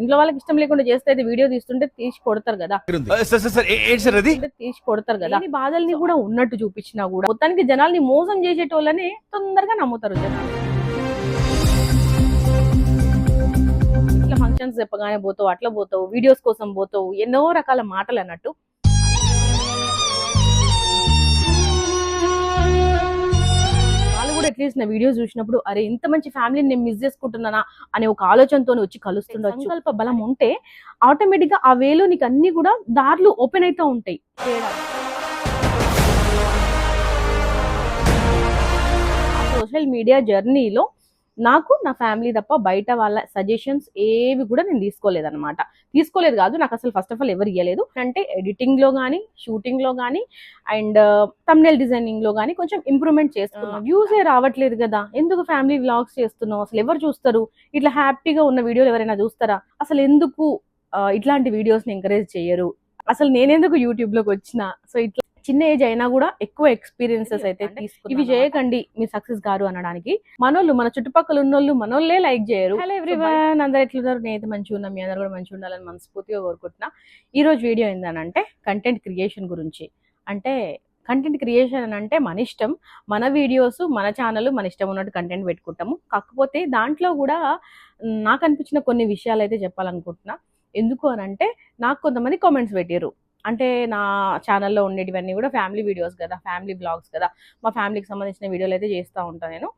ఇంట్లో వాళ్ళకి ఇష్టం లేకుండా చేస్తే వీడియో తీస్తుంటే తీసి కొడతారు కదా, ఈ బాధల్ని కూడా ఉన్నట్టు చూపించినా కూడా మొత్తానికి జనాల్ని మోసం చేసేటోళ్ళని తొందరగా నమ్ముతారు జనాలు. ఇట్లా ఫంక్షన్స్ చెప్పగానే పోతావు, అట్లా పోతావు, వీడియోస్ కోసం పోతావు, ఎన్నో రకాల మాటలు అన్నట్టు. అట్లీస్ట్ నా వీడియోస్ చూసినప్పుడు అరే ఇంత మంచి ఫ్యామిలీని నేను మిస్ చేసుకుంటున్నానా అనే ఒక ఆలోచనతో వచ్చి కలుస్తుండొచ్చు. సంకల్ప బలం ఉంటే ఆటోమేటిక్ గా ఆ వేలో నీకు అన్ని కూడా దారులు ఓపెన్ అవుతూ ఉంటాయి. సోషల్ మీడియా జర్నీలో నాకు నా ఫ్యామిలీ తప్ప బయట వాళ్ళ సజెషన్స్ ఏవి కూడా నేను తీసుకోలేదు కాదు, నాకు అసలు ఫస్ట్ ఆఫ్ ఆల్ ఎవరు ఇవ్వలేదు. అంటే ఎడిటింగ్ లో కానీ, షూటింగ్ లో కానీ, అండ్ థంబ్నెయిల్ డిజైనింగ్ లో కానీ కొంచెం ఇంప్రూవ్మెంట్ చేస్తున్నాను. వ్యూసే రావట్లేదు కదా, ఎందుకు ఫ్యామిలీ వ్లాగ్స్ చేస్తున్నావు, అసలు ఎవరు చూస్తారు, ఇట్లా హ్యాపీగా ఉన్న వీడియోలు ఎవరైనా చూస్తారా, అసలు ఎందుకు ఇట్లాంటి వీడియోస్ ని ఎంకరేజ్ చేయరు, అసలు నేనెందుకు యూట్యూబ్ లోకి వచ్చిన. సో ఇట్లా చిన్న ఏజ్ అయినా కూడా ఎక్కువ ఎక్స్పీరియన్సెస్ అయితే తీసుకుని ఇవి చేయకండి మీరు సక్సెస్ గారు అనడానికి. మనోళ్ళు మన చుట్టుపక్కల ఉన్నోళ్ళు మనోళ్ళే లైక్ చేయరు. హలో ఎవ్రీవన్, అందరు ఎట్లున్నారు? నేనైతే మంచిగా ఉన్నా, మీ అందరు కూడా మంచిగా ఉండాలని మనస్ఫూర్తిగా కోరుకుంటున్నా. ఈ రోజు వీడియో ఏందనంటే కంటెంట్ క్రియేషన్ గురించి. అంటే కంటెంట్ క్రియేషన్ అని అంటే మన ఇష్టం, మన వీడియోస్ మన ఛానల్ మన ఇష్టం ఉన్నట్టు కంటెంట్ పెట్టుకుంటాము. కాకపోతే దాంట్లో కూడా నాకు అనిపించిన కొన్ని విషయాలు అయితే చెప్పాలనుకుంటున్నా. ఎందుకు అని అంటే నాకు కొంతమంది కామెంట్స్ పెట్టారు, అంటే నా ఛానల్లో ఉండేటివన్నీ కూడా ఫ్యామిలీ వీడియోస్ కదా, ఫ్యామిలీ బ్లాగ్స్ కదా, మా ఫ్యామిలీకి సంబంధించిన వీడియోలు అయితే చేస్తూ ఉంటాను నేను.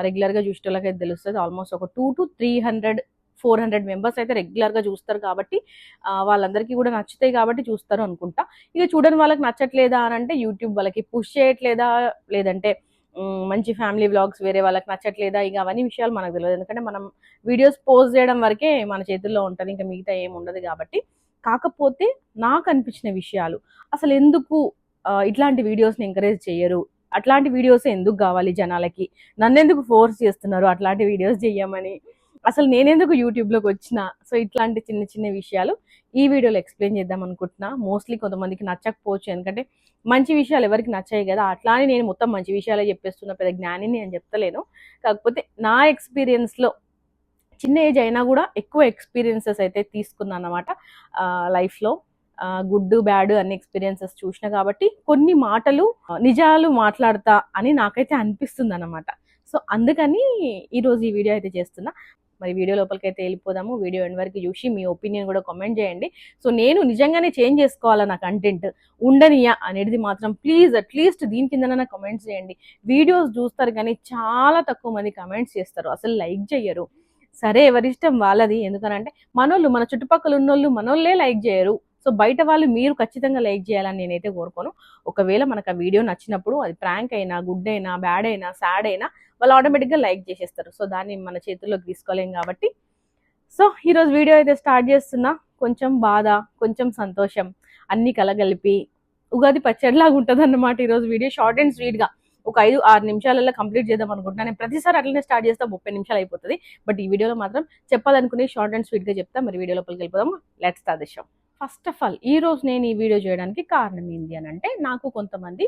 రెగ్యులర్గా చూసేటోళ్ళకి అయితే తెలుస్తుంది. ఆల్మోస్ట్ ఒక 200 to 300 400 మెంబర్స్ అయితే రెగ్యులర్గా చూస్తారు కాబట్టి వాళ్ళందరికీ కూడా నచ్చుతాయి కాబట్టి చూస్తారు అనుకుంటా. ఇక చూడని వాళ్ళకి నచ్చట్లేదా అని అంటే యూట్యూబ్ వాళ్ళకి పుష్ చేయట్లేదా, లేదంటే మంచి ఫ్యామిలీ వ్లాగ్స్ వేరే వాళ్ళకి నచ్చట్లేదా, ఇక అవన్నీ విషయాలు మనకు తెలియదు. ఎందుకంటే మనం వీడియోస్ పోస్ట్ చేయడం వరకే మన చేతుల్లో ఉంటుంది, ఇంకా మిగతా ఏమి ఉండదు కాబట్టి. కాకపోతే నాకు అనిపించిన విషయాలు, అసలు ఎందుకు ఇట్లాంటి వీడియోస్ని ఎంకరేజ్ చేయరు, అట్లాంటి వీడియోస్ ఎందుకు కావాలి జనాలకి, నన్ను ఎందుకు ఫోర్స్ చేస్తున్నారు అట్లాంటి వీడియోస్ చెయ్యమని, అసలు నేనెందుకు యూట్యూబ్లోకి వచ్చిన. సో ఇట్లాంటి చిన్న చిన్న విషయాలు ఈ వీడియోలో ఎక్స్ప్లెయిన్ చేద్దాం అనుకుంటున్నా. మోస్ట్లీ కొంతమందికి నచ్చకపోవచ్చు, ఎందుకంటే మంచి విషయాలు ఎవరికి నచ్చాయి కదా, అట్లా అని నేను మొత్తం మంచి విషయాలే చెప్పేస్తున్నా, పెద్ద జ్ఞానిని అని చెప్తలేను. కాకపోతే నా ఎక్స్పీరియన్స్లో చిన్న ఏజ్ అయినా కూడా ఎక్కువ ఎక్స్పీరియన్సెస్ అయితే తీసుకున్నాను అనమాట లైఫ్లో. గుడ్ బ్యాడ్ అన్ని ఎక్స్పీరియన్సెస్ చూసిన కాబట్టి కొన్ని మాటలు నిజాలు మాట్లాడతా అని నాకైతే అనిపిస్తుంది అనమాట. సో అందుకని ఈరోజు ఈ వీడియో అయితే చేస్తున్నా. మరి వీడియో లోపలికి అయితే వెళ్ళిపోదాము. వీడియో ఎండ్ వరకు చూసి మీ ఒపీనియన్ కూడా కామెంట్ చేయండి. సో నేను నిజంగానే చేంజ్ చేసుకోవాలా నా కంటెంట్ ఉండనియా అనేది మాత్రం ప్లీజ్ అట్లీస్ట్ దీని కిందనైనా కమెంట్స్ చేయండి. వీడియోస్ చూస్తారు కానీ చాలా తక్కువ మంది కమెంట్స్ చేస్తారు, అసలు లైక్ చేయరు. సరే ఎవరిష్టం వాళ్ళది, ఎందుకనంటే మనోళ్ళు మన చుట్టుపక్కల ఉన్నోళ్ళు మనోళ్ళే లైక్ చేయరు. సో బయట వాళ్ళు మీరు ఖచ్చితంగా లైక్ చేయాలని నేనైతే కోరుకోను. ఒకవేళ మనకు ఆ వీడియో నచ్చినప్పుడు అది ప్రాంక్ అయినా, గుడ్ అయినా, బ్యాడ్ అయినా, సాడ్ అయినా వాళ్ళు ఆటోమేటిక్గా లైక్ చేసేస్తారు. సో దాన్ని మన చేతుల్లోకి తీసుకోలేం కాబట్టి. సో ఈరోజు వీడియో అయితే స్టార్ట్ చేస్తున్నా. కొంచెం బాధ, కొంచెం సంతోషం అన్నీ కలగలిపి ఉగాది పచ్చడిలాగా ఉంటుంది అన్నమాట ఈరోజు వీడియో. షార్ట్ అండ్ స్వీట్గా ఒక 5-6 నిమిషాలలో కంప్లీట్ చేద్దాం అనుకుంటున్నాను. నేను ప్రతిసారి అట్లనే స్టార్ట్ చేస్తా, 30 నిమిషాలు అయిపోతుంది. బట్ ఈ వీడియోలో మాత్రం చెప్పాలనుకునే షార్ట్ అండ్ స్వీట్గా చెప్తా. మరి వీడియో లోపలికి వెళ్ళిపోదాము. Let's start the show. First of all ఈ రోజు నేను ఈ వీడియో చేయడానికి కారణం ఏంటి అని అంటే, నాకు కొంతమంది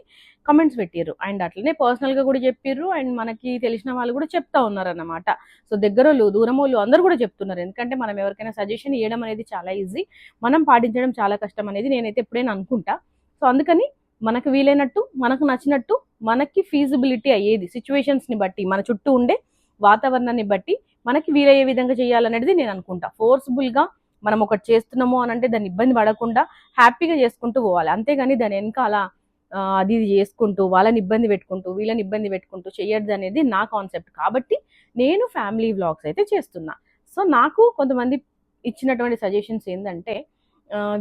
కమెంట్స్ పెట్టారు అండ్ అట్లనే పర్సనల్గా కూడా చెప్పారు, అండ్ మనకి తెలిసిన వాళ్ళు కూడా చెప్తా ఉన్నారు అన్నమాట. సో దగ్గరోళ్ళు దూరమోళ్ళు అందరూ కూడా చెప్తున్నారు. ఎందుకంటే మనం ఎవరికైనా సజెషన్ ఇవ్వడం అనేది చాలా ఈజీ, మనం పాటించడం చాలా కష్టం అనేది నేనైతే ఎప్పుడైనా అనుకుంటా. సో అందుకని మనకు వీలైనట్టు, మనకు నచ్చినట్టు, మనకి ఫీజిబిలిటీ అయ్యేది సిచ్యువేషన్స్ని బట్టి, మన చుట్టూ ఉండే వాతావరణాన్ని బట్టి మనకి వీలయ్యే విధంగా చేయాలనేది నేను అనుకుంటా. ఫోర్స్ఫుల్గా మనం ఒకటి చేస్తున్నాము అని అంటే దాన్ని ఇబ్బంది పడకుండా హ్యాపీగా చేసుకుంటూ పోవాలి. అంతేగాని దాని వెనకాల అది ఇది చేసుకుంటూ వాళ్ళని ఇబ్బంది పెట్టుకుంటూ వీళ్ళని ఇబ్బంది పెట్టుకుంటూ చేయొద్దు అనేది నా కాన్సెప్ట్. కాబట్టి నేను ఫ్యామిలీ వ్లాగ్స్ అయితే చేస్తున్నా. సో నాకు కొంతమంది ఇచ్చినటువంటి సజెషన్స్ ఏంటంటే,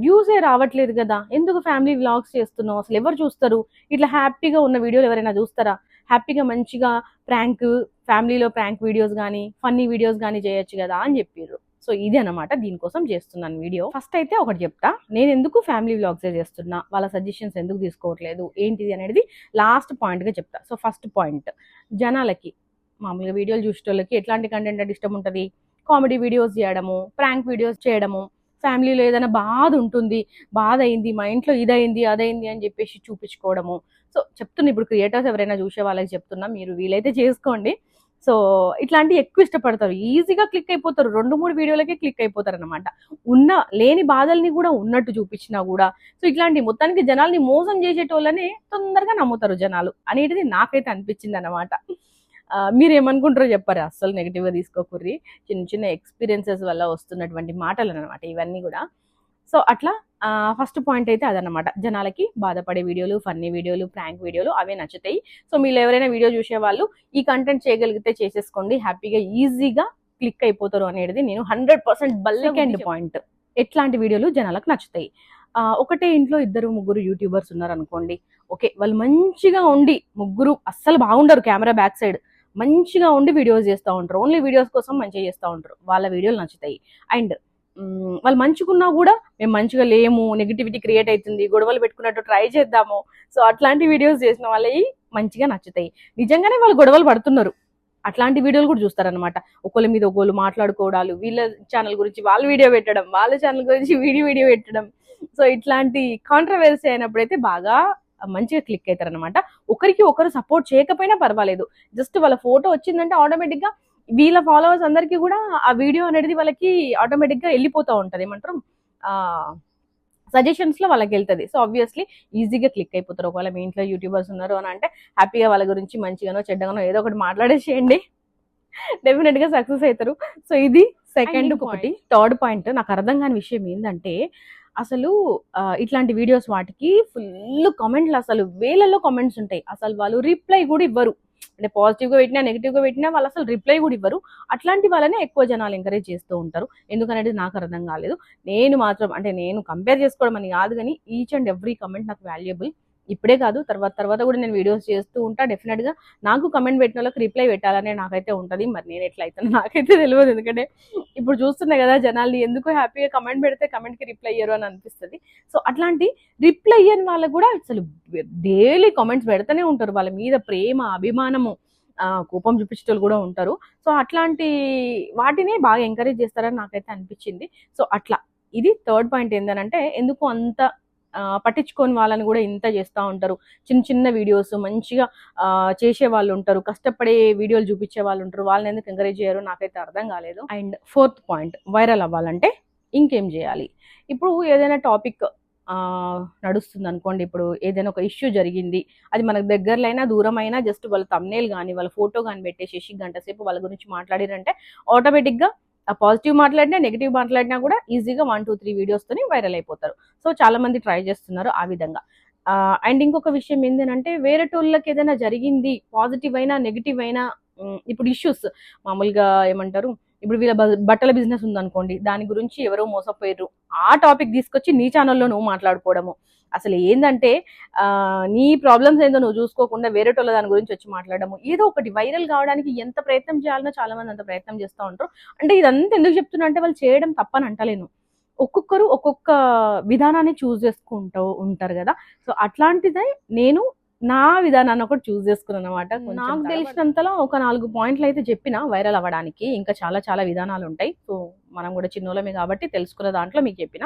వ్యూసే రావట్లేదు కదా, ఎందుకు ఫ్యామిలీ వ్లాగ్స్ చేస్తున్నావు, అసలు ఎవరు చూస్తారు, ఇట్లా హ్యాపీగా ఉన్న వీడియోలు ఎవరైనా చూస్తారా, హ్యాపీగా మంచిగా ఫ్యామిలీలో ప్రాంక్ వీడియోస్ కానీ ఫన్నీ వీడియోస్ కానీ చేయొచ్చు కదా అని చెప్పారు. సో ఇది అనమాట, దీనికోసం చేస్తున్నాను వీడియో. ఫస్ట్ అయితే ఒకటి చెప్తా, నేను ఎందుకు ఫ్యామిలీ వ్లాగ్సే చేస్తున్నా, వాళ్ళ సజెషన్స్ ఎందుకు తీసుకోవట్లేదు ఏంటిది అనేది లాస్ట్ పాయింట్గా చెప్తా. సో ఫస్ట్ పాయింట్, జనాలకి మామూలుగా వీడియోలు చూసేటోళ్ళకి ఎట్లాంటి కంటెంట్ అంటే ఇష్టం ఉంటుంది, కామెడీ వీడియోస్ చేయడము, ప్రాంక్ వీడియోస్ చేయడము, ఫ్యామిలీలో ఏదైనా బాధ ఉంటుంది, బాధ అయింది, మా ఇంట్లో ఇదైంది అదైంది అని చెప్పేసి చూపించుకోవడము. సో చెప్తున్నా, ఇప్పుడు క్రియేటర్స్ ఎవరైనా చూసే వాళ్ళకి చెప్తున్నా, మీరు వీలైతే చేసుకోండి. సో ఇట్లాంటివి ఎక్కువ ఇష్టపడతారు, ఈజీగా క్లిక్ అయిపోతారు, 2-3 వీడియోలకే క్లిక్ అయిపోతారు అనమాట. లేని బాధల్ని కూడా ఉన్నట్టు చూపించినా కూడా. సో ఇట్లాంటి మొత్తానికి జనాల్ని మోసం చేసేటోళ్ళనే తొందరగా నమ్ముతారు జనాలు అనేది నాకైతే అనిపించింది అనమాట. మీరేమనుకుంటారో చెప్పారు, అస్సలు నెగిటివ్గా తీసుకోకుర్రి, చిన్న చిన్న ఎక్స్పీరియన్సెస్ వల్ల వస్తున్నటువంటి మాటలు అనమాట ఇవన్నీ కూడా. సో అట్లా ఫస్ట్ పాయింట్ అయితే అదనమాట, జనాలకి బాధపడే వీడియోలు, ఫన్నీ వీడియోలు, ప్రాంక్ వీడియోలు అవే నచ్చుతాయి. సో మీరు ఎవరైనా వీడియో చూసే వాళ్ళు ఈ కంటెంట్ చేయగలిగితే చేసేసుకోండి, హ్యాపీగా ఈజీగా క్లిక్ అయిపోతారు అనేది నేను 100% సెకండ్ పాయింట్, ఎట్లాంటి వీడియోలు జనాలకు నచ్చుతాయి. ఒకటే ఇంట్లో 2-3 యూట్యూబర్స్ ఉన్నారు అనుకోండి, ఓకే, వాళ్ళు మంచిగా ఉండి, ముగ్గురు అస్సలు బాగుండరు కెమెరా బ్యాక్ సైడ్, మంచిగా ఉండి వీడియోస్ చేస్తూ ఉంటారు, ఓన్లీ వీడియోస్ కోసం మంచిగా చేస్తూ ఉంటారు, వాళ్ళ వీడియోలు నచ్చుతాయి. అండ్ వాళ్ళు మంచిగున్నా కూడా మేము మంచిగా లేము, నెగిటివిటీ క్రియేట్ అవుతుంది, గొడవలు పెట్టుకున్నట్టు ట్రై చేద్దాము, సో అట్లాంటి వీడియోస్ చేసిన వాళ్ళవి మంచిగా నచ్చుతాయి. నిజంగానే వాళ్ళు గొడవలు పడుతున్నారు, అట్లాంటి వీడియోలు కూడా చూస్తారనమాట. ఒకళ్ళ మీద ఒకళ్ళు మాట్లాడుకోవడాలు, వీళ్ళ ఛానల్ గురించి వాళ్ళు వీడియో పెట్టడం, వాళ్ళ ఛానల్ గురించి వీడియో పెట్టడం. సో ఇట్లాంటి కాంట్రవర్సీ అయినప్పుడైతే బాగా మంచిగా క్లిక్ అవుతారు అనమాట. ఒకరికి ఒకరు సపోర్ట్ చేయకపోయినా పర్వాలేదు, జస్ట్ వాళ్ళ ఫోటో వచ్చిందంటే ఆటోమేటిక్గా వీళ్ళ ఫాలోవర్స్ అందరికీ కూడా ఆ వీడియో అనేది వాళ్ళకి ఆటోమేటిక్గా వెళ్ళిపోతూ ఉంటుంది, ఏమంటారు సజెషన్స్ లో వాళ్ళకి వెళ్తుంది. సో ఆబ్వియస్లీ ఈజీగా క్లిక్ అయిపోతారు. ఒకవేళ మీ ఇంట్లో యూట్యూబర్స్ ఉన్నారు అని అంటే హ్యాపీగా వాళ్ళ గురించి మంచిగానో చెడ్డగానో ఏదో ఒకటి మాట్లాడేసేయండి, డెఫినెట్ గా సక్సెస్ అవుతారు. సో ఇది సెకండ్. ఒకటి థర్డ్ పాయింట్ నాకు అర్థం కాని విషయం ఏంటంటే, అసలు ఇట్లాంటి వీడియోస్ వాటికి ఫుల్ కామెంట్లు, అసలు వేలల్లో కామెంట్స్ ఉంటాయి, అసలు వాళ్ళు రిప్లై కూడా ఇవ్వరు. అంటే పాజిటివ్గా పెట్టినా నెగిటివ్గా పెట్టినా వాళ్ళు అసలు రిప్లై కూడా ఇవ్వరు. అట్లాంటి వాళ్ళనే ఎక్కువ జనాలు ఎంకరేజ్ చేస్తూ ఉంటారు. ఎందుకనేది నాకు అర్థం కాలేదు. నేను మాత్రం అంటే నేను కంపేర్ చేసుకోవడం అని కాదు, కానీ ఈచ్ అండ్ ఎవ్రీ కమెంట్ నాకు వాల్యుబుల్. ఇప్పుడే కాదు, తర్వాత కూడా నేను వీడియోస్ చేస్తూ ఉంటా. డెఫినెట్గా నాకు కమెంట్ పెట్టిన వాళ్ళకి రిప్లై పెట్టాలనే నాకైతే ఉంటుంది. మరి నేను ఎట్లా అవుతానో నాకైతే తెలియదు, ఎందుకంటే ఇప్పుడు చూస్తున్నా కదా జనాల్ని, ఎందుకు హ్యాపీగా కమెంట్ పెడితే కమెంట్కి రిప్లై అయ్యారు అని అనిపిస్తుంది. సో అట్లాంటి రిప్లై అయ్యని వాళ్ళకు కూడా అసలు డైలీ కామెంట్స్ పెడతానే ఉంటారు, వాళ్ళ మీద ప్రేమ, అభిమానము, కోపం చూపించేటోళ్ళు కూడా ఉంటారు. సో అట్లాంటి వాటిని బాగా ఎంకరేజ్ చేస్తారని నాకైతే అనిపించింది. సో అట్లా ఇది థర్డ్ పాయింట్ ఏంటంటే, ఎందుకు అంత పట్టించుకొని వాళ్ళని కూడా ఇంత చేస్తూ ఉంటారు. చిన్న చిన్న వీడియోస్ మంచిగా చేసే వాళ్ళు ఉంటారు, కష్టపడే వీడియోలు చూపించే వాళ్ళు ఉంటారు, వాళ్ళని ఎందుకు ఎంకరేజ్ చేయరు నాకైతే అర్థం కాలేదు. అండ్ ఫోర్త్ పాయింట్, వైరల్ అవ్వాలంటే ఇంకేం చేయాలి? ఇప్పుడు ఏదైనా టాపిక్ నడుస్తుంది అనుకోండి, ఇప్పుడు ఏదైనా ఒక ఇష్యూ జరిగింది, అది మనకు దగ్గరలో అయినా దూరం అయినా, జస్ట్ వాళ్ళ థంబ్నెయిల్ కానీ వాళ్ళ ఫోటో కానీ పెట్టేసేసి గంట సేపు వాళ్ళ గురించి మాట్లాడారంటే ఆటోమేటిక్గా పాజిటివ్ మాట్లాడినా నెగిటివ్ మాట్లాడినా కూడా ఈజీగా 1-2-3 వీడియోస్తోని వైరల్ అయిపోతారు. సో చాలా మంది ట్రై చేస్తున్నారు ఆ విధంగా. అండ్ ఇంకొక విషయం ఏంటంటే, వేరేటోళ్ళకి ఏదైనా జరిగింది, పాజిటివ్ అయినా నెగిటివ్ అయినా, ఇప్పుడు ఇష్యూస్ మామూలుగా ఏమంటారు, ఇప్పుడు వీళ్ళ బట్టల బిజినెస్ ఉందనుకోండి, దాని గురించి ఎవరో మోసపోయారు, ఆ టాపిక్ తీసుకొచ్చి నీ ఛానల్లో నువ్వు మాట్లాడుకోవడము. అసలు ఏంటంటే నీ ప్రాబ్లమ్స్ ఏందో నువ్వు చూసుకోకుండా వేరేటోళ్ళ దాని గురించి వచ్చి మాట్లాడము, ఏదో ఒకటి వైరల్ కావడానికి ఎంత ప్రయత్నం చేయాలనో చాలా మంది అంత ప్రయత్నం చేస్తూ ఉంటారు. అంటే ఇదంతా ఎందుకు చెప్తున్నా అంటే, వాళ్ళు చేయడం తప్పని అంటలేను, ఒక్కొక్కరు ఒక్కొక్క విధానాన్ని చూస్ చేసుకుంటూ ఉంటారు కదా. సో అట్లాంటిదే నేను నా విధానాన్ని ఒకటి చూస్ చేసుకున్నాను అనమాట. నాకు తెలిసినంతలో ఒక 4 పాయింట్లు అయితే చెప్పిన వైరల్ అవ్వడానికి, ఇంకా చాలా చాలా విధానాలు ఉంటాయి. సో మనం కూడా చిన్నోళ్ళమే కాబట్టి తెలుసుకున్న దాంట్లో మీకు చెప్పిన.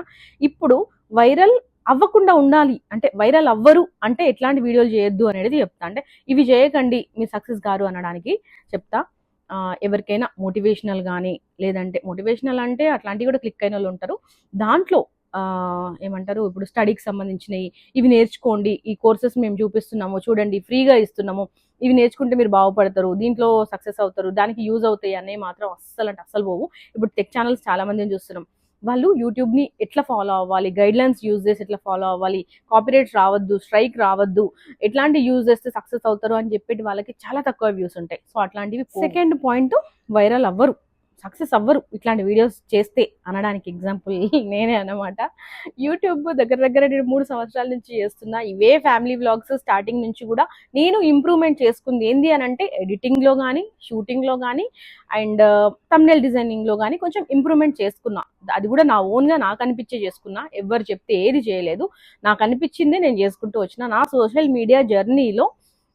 ఇప్పుడు వైరల్ అవ్వకుండా ఉండాలి అంటే, వైరల్ అవ్వరు అంటే ఎట్లాంటి వీడియోలు చేయొద్దు అనేది చెప్తా. అంటే ఇవి చేయకండి మీరు సక్సెస్ గారు అనడానికి చెప్తా. ఎవరికైనా మోటివేషనల్ కానీ, లేదంటే మోటివేషనల్ అంటే అట్లాంటివి కూడా క్లిక్ అయిన వాళ్ళు ఉంటారు. దాంట్లో ఏమంటారు, ఇప్పుడు స్టడీకి సంబంధించినవి, ఇవి నేర్చుకోండి, ఈ కోర్సెస్ మేము చూపిస్తున్నాము చూడండి, ఫ్రీగా ఇస్తున్నాము, ఇవి నేర్చుకుంటే మీరు బాగుపడతారు, దీంట్లో సక్సెస్ అవుతారు, దానికి యూజ్ అవుతాయి అనే మాత్రం అస్సలు అంటే అస్సలు పోవు. ఇప్పుడు టెక్ ఛానల్స్ చాలా మందిని చూస్తున్నాం, వాళ్ళు యూట్యూబ్ని ఎట్లా ఫాలో అవ్వాలి, గైడ్ లైన్స్ యూజ్ చేసి ఎట్లా ఫాలో అవ్వాలి, కాపీరైట్స్ రావద్దు, స్ట్రైక్ రావద్దు, ఎట్లాంటి యూజ్ చేస్తే సక్సెస్ అవుతారు అని చెప్పేటి వాళ్ళకి చాలా తక్కువ వ్యూస్ ఉంటాయి. సో అట్లాంటివి. సెకండ్ పాయింట్, వైరల్ అవ్వరు, సక్సెస్ అవ్వరు ఇట్లాంటి వీడియోస్ చేస్తే అనడానికి ఎగ్జాంపుల్ నేనే అన్నమాట. యూట్యూబ్ దగ్గర నేను 3 సంవత్సరాల నుంచి చేస్తున్నా, ఇవే ఫ్యామిలీ వ్లాగ్స్. స్టార్టింగ్ నుంచి కూడా నేను ఇంప్రూవ్మెంట్ చేసుకుంది ఏంది అని అంటే, ఎడిటింగ్లో కానీ, షూటింగ్లో కానీ, అండ్ థంబ్నెయిల్ డిజైనింగ్లో కానీ కొంచెం ఇంప్రూవ్మెంట్ చేసుకున్నా. అది కూడా నా ఓన్గా నాకు అనిపించే చేసుకున్నా, ఎవరు చెప్తే ఏది చేయలేదు, నాకు అనిపించిందే నేను చేసుకుంటూ వచ్చిన. నా సోషల్ మీడియా జర్నీలో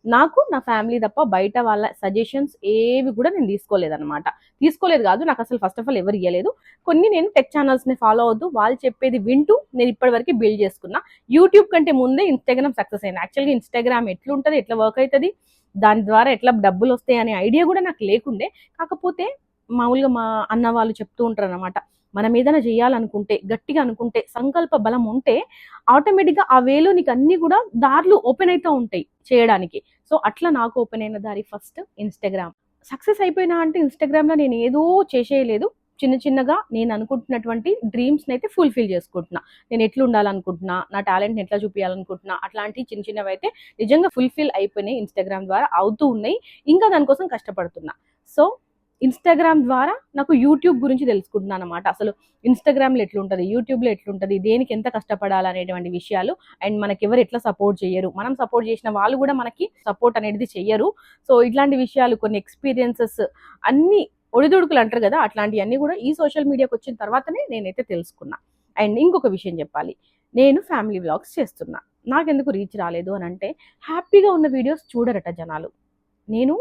నాకు నా ఫ్యామిలీ తప్ప బయట వాళ్ళ సజెషన్స్ ఏవి కూడా నేను తీసుకోలేదు కాదు, నాకు అసలు ఫస్ట్ ఆఫ్ ఆల్ ఎవరు ఇవ్వలేదు. కొన్ని నేను టెక్ ఛానల్స్ని ఫాలో అవుతూ వాళ్ళు చెప్పేది వింటూ నేను ఇప్పటివరకు బిల్డ్ చేసుకున్నా. యూట్యూబ్ కంటే ముందే ఇన్స్టాగ్రామ్ సక్సెస్ అయింది. యాక్చువల్గా ఇన్స్టాగ్రామ్ ఎట్లుంటుంది, ఎట్లా వర్క్ అవుతుంది, దాని ద్వారా ఎట్లా డబ్బులు వస్తాయి అనే ఐడియా కూడా నాకు లేకుండే. కాకపోతే మామూలుగా మా అన్న వాళ్ళు చెప్తూ ఉంటారు అనమాట, మనం ఏదైనా చేయాలనుకుంటే, గట్టిగా అనుకుంటే, సంకల్ప బలం ఉంటే ఆటోమేటిక్గా ఆ వేలో నీకు అన్ని కూడా దారులు ఓపెన్ అవుతూ ఉంటాయి చేయడానికి. సో అట్లా నాకు ఓపెన్ అయిన దారి ఫస్ట్ ఇన్స్టాగ్రామ్. సక్సెస్ అయిపోయినా అంటే ఇన్స్టాగ్రామ్లో నేను ఏదో చేసేయలేదు, చిన్న చిన్నగా నేను అనుకుంటున్నటువంటి డ్రీమ్స్ని అయితే ఫుల్ఫిల్ చేసుకుంటున్నా. నేను ఎట్లా ఉండాలనుకుంటున్నా, నా టాలెంట్ని ఎట్లా చూపించాలనుకుంటున్నా, అట్లాంటి చిన్న చిన్నవి అయితే నిజంగా ఫుల్ఫిల్ అయిపోయినాయి, ఇన్స్టాగ్రామ్ ద్వారా అవుతూ ఉన్నాయి, ఇంకా దానికోసం కష్టపడుతున్నా. సో ఇన్స్టాగ్రామ్ ద్వారా నాకు యూట్యూబ్ గురించి తెలుసుకుంటున్నాను అనమాట. అసలు ఇన్స్టాగ్రామ్లో ఎట్లుంటుంది, యూట్యూబ్లో ఎట్లుంటుంది, దేనికి ఎంత కష్టపడాలి అనేటువంటి విషయాలు. అండ్ మనకి ఎవరు ఎట్లా సపోర్ట్ చేయరు, మనం సపోర్ట్ చేసిన వాళ్ళు కూడా మనకి సపోర్ట్ అనేది చెయ్యరు. సో ఇట్లాంటి విషయాలు, కొన్ని ఎక్స్పీరియన్సెస్ అన్నీ ఒడిదుడుకులు అంటారు కదా, అట్లాంటివన్నీ కూడా ఈ సోషల్ మీడియాకి వచ్చిన తర్వాతనే నేనైతే తెలుసుకున్నా. అండ్ ఇంకొక విషయం చెప్పాలి, నేను ఫ్యామిలీ వ్లాగ్స్ చేస్తున్నా, నాకెందుకు రీచ్ రాలేదు అని అంటే, హ్యాపీగా ఉన్న వీడియోస్ చూడరట జనాలు. నేను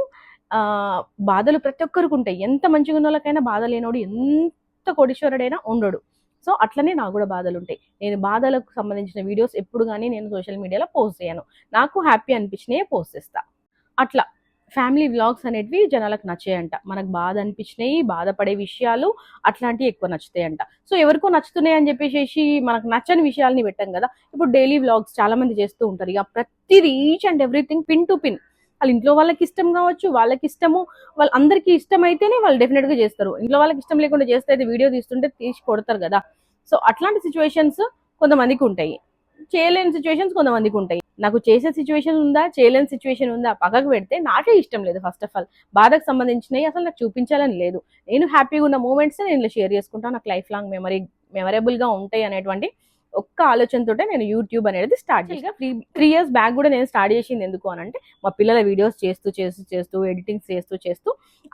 బాధలు ప్రతి ఒక్కరికి ఉంటాయి, ఎంత మంచిగా ఉన్న వాళ్ళకైనా బాధ లేనోడు ఎంత కోటీశ్వరుడైనా ఉండడు. సో అట్లనే నాకు కూడా బాధలు ఉంటాయి. నేను బాధలకు సంబంధించిన వీడియోస్ ఎప్పుడు కానీ నేను సోషల్ మీడియాలో పోస్ట్ చేయను, నాకు హ్యాపీ అనిపించినవి పోస్ట్ చేస్తా. అట్లా ఫ్యామిలీ వ్లాగ్స్ అనేటివి జనాలకు నచ్చాయంట, మనకు బాధ అనిపించినవి, బాధపడే విషయాలు అట్లాంటివి ఎక్కువ నచ్చుతాయంట. సో ఎవరికో నచ్చుతున్నాయి అని చెప్పేసి మనకు నచ్చని విషయాల్ని పెట్టాం కదా. ఇప్పుడు డైలీ వ్లాగ్స్ చాలా మంది చేస్తూ ఉంటారు, ఇక ప్రతిదీ each and everything pin to pin వాళ్ళ ఇంట్లో వాళ్ళకి ఇష్టం కావచ్చు, వాళ్ళకి ఇష్టము, వాళ్ళ అందరికీ ఇష్టం అయితేనే వాళ్ళు డెఫినెట్గా చేస్తారు. ఇంట్లో వాళ్ళకి ఇష్టం లేకుండా చేస్తే అయితే వీడియో తీస్తుంటే తీసి కొడతారు కదా. సో అట్లాంటి సిచ్యువేషన్స్ కొంతమందికి ఉంటాయి, చేయలేని సిచ్యువేషన్స్ కొంతమందికి ఉంటాయి. నాకు చేసే సిచ్యువేషన్ ఉందా, చేయలేని సిచ్యువేషన్ ఉందా పక్కకు పెడితే, నాకే ఇష్టం లేదు ఫస్ట్ ఆఫ్ ఆల్, బాధకు సంబంధించినవి అసలు నాకు చూపించాలని లేదు. నేను హ్యాపీగా ఉన్న మూమెంట్స్ నేను ఇలా షేర్ చేసుకుంటాను, నాకు లైఫ్ లాంగ్ మెమరబుల్గా ఉంటాయి అనేటువంటి ఒక్క ఆలోచనతోటే నేను యూట్యూబ్ అనేది స్టార్ట్ చేసి 3 years బ్యాక్ కూడా నేను స్టార్ట్ చేసింది. ఎందుకు అని అంటే, మా పిల్లల వీడియోస్ చేస్తూ చేస్తూ చేస్తూ ఎడిటింగ్స్ చేస్తూ చేస్తూ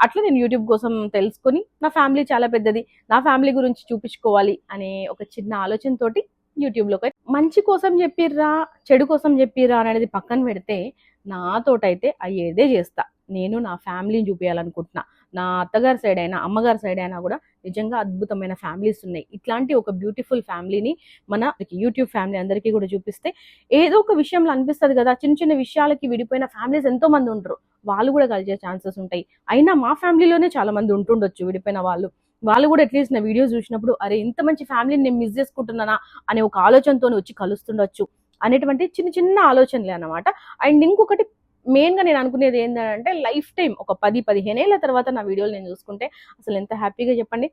అట్లా నేను యూట్యూబ్ కోసం తెలుసుకొని, నా ఫ్యామిలీ చాలా పెద్దది, నా ఫ్యామిలీ గురించి చూపించుకోవాలి అనే ఒక చిన్న ఆలోచనతోటి యూట్యూబ్లోకి మంచి కోసం చెప్పిర్రా చెడు కోసం చెప్పిర్రా అనేది పక్కన పెడితే, నాతోటైతే అయ్యేదే చేస్తా. నేను నా ఫ్యామిలీని చూపించాలనుకుంటున్నా. నా అత్తగారి సైడ్ అయినా అమ్మగారి సైడ్ అయినా కూడా నిజంగా అద్భుతమైన ఫ్యామిలీస్ ఉన్నాయి. ఇట్లాంటి ఒక బ్యూటిఫుల్ ఫ్యామిలీని మన యూట్యూబ్ ఫ్యామిలీ అందరికీ కూడా చూపిస్తే ఏదో ఒక విషయంలో అనిపిస్తుంది కదా, చిన్న చిన్న విషయాలకి విడిపోయిన ఫ్యామిలీస్ ఎంతో మంది ఉంటారు, వాళ్ళు కూడా కలిసే ఛాన్సెస్ ఉంటాయి. అయినా మా ఫ్యామిలీలోనే చాలా మంది ఉంటుండొచ్చు విడిపోయిన వాళ్ళు, వాళ్ళు కూడా అట్లీస్ట్ నా వీడియోస్ చూసినప్పుడు అరే ఇంత మంచి ఫ్యామిలీని నేను మిస్ చేసుకుంటున్నానా అనే ఒక ఆలోచనతో వచ్చి కలుస్తుండొచ్చు అనేటువంటి చిన్న చిన్న ఆలోచనలే అన్నమాట. అండ్ ఇంకొకటి మెయిన్గా నేను అనుకునేది ఏంటంటే, లైఫ్ టైం ఒక 10-15 ఏళ్ళ తర్వాత నా వీడియోలు నేను చూసుకుంటే అసలు ఎంత హ్యాపీగా చెప్పండి.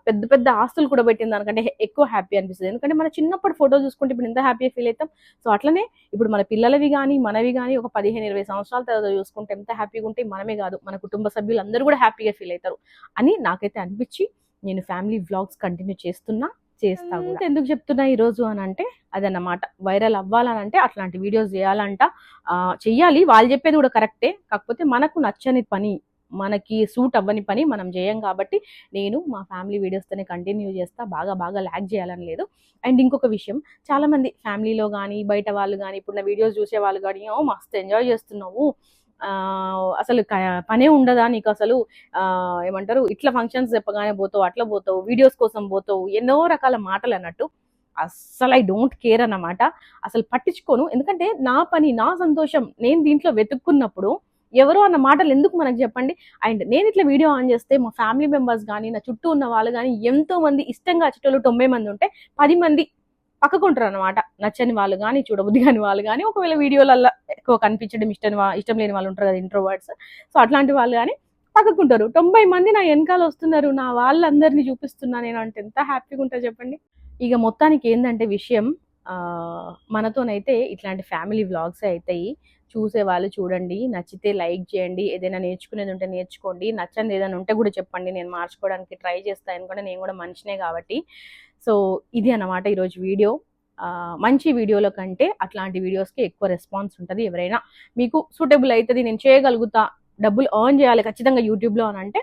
పెద్ద పెద్ద ఆస్తులు కూడా పెట్టిన దానికంటే ఎక్కువ హ్యాపీ అనిపిస్తుంది. ఎందుకంటే మన చిన్నప్పుడు ఫోటో చూసుకుంటే ఇప్పుడు ఎంత హ్యాపీగా ఫీల్ అవుతాం. సో అట్లనే ఇప్పుడు మన పిల్లలవి కానీ మనవి కానీ ఒక 15-20 సంవత్సరాల తర్వాత చూసుకుంటే ఎంత హ్యాపీగా ఉంటే మనమే కాదు, మన కుటుంబ సభ్యులు అందరూ కూడా హ్యాపీగా ఫీల్ అవుతారు అని నాకైతే అనిపించి నేను ఫ్యామిలీ వ్లాగ్స్ కంటిన్యూ చేస్తా కూడా. ఎందుకు చెప్తున్నా ఈరోజు అని అంటే అదన్నమాట, వైరల్ అవ్వాలనంటే అట్లాంటి వీడియోస్ చేయాలంట, చెయ్యాలి, వాళ్ళు చెప్పేది కూడా కరెక్టే. కాకపోతే మనకు నచ్చని పని, మనకి సూట్ అవ్వని పని మనం చేయం కాబట్టి నేను మా ఫ్యామిలీ వీడియోస్తోనే కంటిన్యూ చేస్తా, బాగా బాగా ల్యాక్ చేయాలని లేదు. అండ్ ఇంకొక విషయం, చాలామంది ఫ్యామిలీలో కానీ బయట వాళ్ళు కానీ ఇప్పుడు నా వీడియోస్ చూసే వాళ్ళు కానీ మస్తు ఎంజాయ్ చేస్తున్నావు, అసలు పనే ఉండదా నీకు, అసలు ఏమంటారు ఇట్లా ఫంక్షన్స్ చెప్పగానే పోతావు, అట్లా పోతావు, వీడియోస్ కోసం పోతావు, ఎన్నో రకాల మాటలు అన్నట్టు. అస్సలు ఐ డోంట్ కేర్ అన్నమాట, అసలు పట్టించుకోను. ఎందుకంటే నా పని, నా సంతోషం నేను దీంట్లో వెతుక్కున్నప్పుడు ఎవరో అన్న మాటలు ఎందుకు మనకు చెప్పండి. అండ్ నేను ఇట్లా వీడియో ఆన్ చేస్తే మా ఫ్యామిలీ మెంబర్స్ కానీ నా చుట్టూ ఉన్న వాళ్ళు కానీ ఎంతో మంది ఇష్టంగా వచ్చేటోళ్ళు 90 మంది ఉంటే 10 మంది పక్కకుంటారు అనమాట, నచ్చని వాళ్ళు కానీ చూడబుద్ధి కాని వాళ్ళు కానీ, ఒకవేళ వీడియోలల్లో ఎక్కువ కనిపించడం ఇష్టం లేని వాళ్ళు ఉంటారు కదా ఇంట్రోవర్ట్స్, సో అట్లాంటి వాళ్ళు కానీ పక్కకుంటారు. 90 మంది నా వెనకాల వస్తున్నారు, నా వాళ్ళందరినీ చూపిస్తున్నా నేను అంటే ఎంత హ్యాపీగా ఉంటుంది చెప్పండి. ఇక మొత్తానికి ఏంటంటే విషయం, మనతోనైతే ఇట్లాంటి ఫ్యామిలీ వ్లాగ్స్ అవుతాయి, చూసే వాళ్ళు చూడండి, నచ్చితే లైక్ చేయండి, ఏదైనా నేర్చుకునేది ఉంటే నేర్చుకోండి, నచ్చనిది ఏదైనా ఉంటే కూడా చెప్పండి, నేను మార్చుకోవడానికి ట్రై చేస్తాను, ఎందుకంటే నేను కూడా మనిషినే కాబట్టి. సో ఇది అన్నమాట ఈరోజు వీడియో. మంచి వీడియోల కంటే అట్లాంటి వీడియోస్కి ఎక్కువ రెస్పాన్స్ ఉంటుంది. ఎవరైనా మీకు సూటబుల్ అవుతుంది, నేను చేయగలుగుతా, డబ్బులు ఎర్న్ చేయాలి ఖచ్చితంగా యూట్యూబ్లో అని అంటే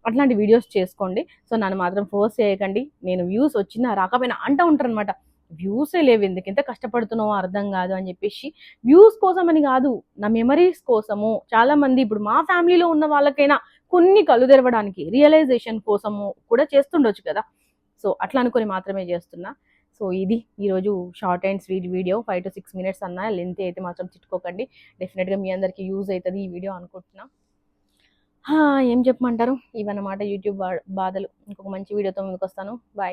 అట్లాంటి వీడియోస్ చేసుకోండి. సో నన్ను మాత్రం ఫోర్స్ చేయకండి, నేను వ్యూస్ వచ్చినా రాకపోయినా అంటూ ఉంటారు అనమాట, వ్యూసే లేవు ఎందుకు ఎంత కష్టపడుతున్నావో అర్థం కాదు అని చెప్పేసి. వ్యూస్ కోసం అని కాదు, నా మెమరీస్ కోసము, చాలా మంది ఇప్పుడు మా ఫ్యామిలీలో ఉన్న వాళ్ళకైనా కొన్ని కళ్ళు తెరవడానికి రియలైజేషన్ కోసము కూడా చేస్తుండొచ్చు కదా. సో అట్లా అనుకొని మాత్రమే చేస్తున్నా. సో ఇది ఈరోజు short and sweet video, 5 to 6 minutes అన్న, లెంత్ అయితే మాత్రం తిట్టుకోకండి. డెఫినెట్గా మీ అందరికీ యూజ్ అవుతుంది ఈ వీడియో అనుకుంటున్నా. ఏం చెప్పమంటారు, ఇవన్నమాట యూట్యూబ్ బాధలు. ఇంకొక మంచి వీడియోతో ముందుకు వస్తాను. బాయ్.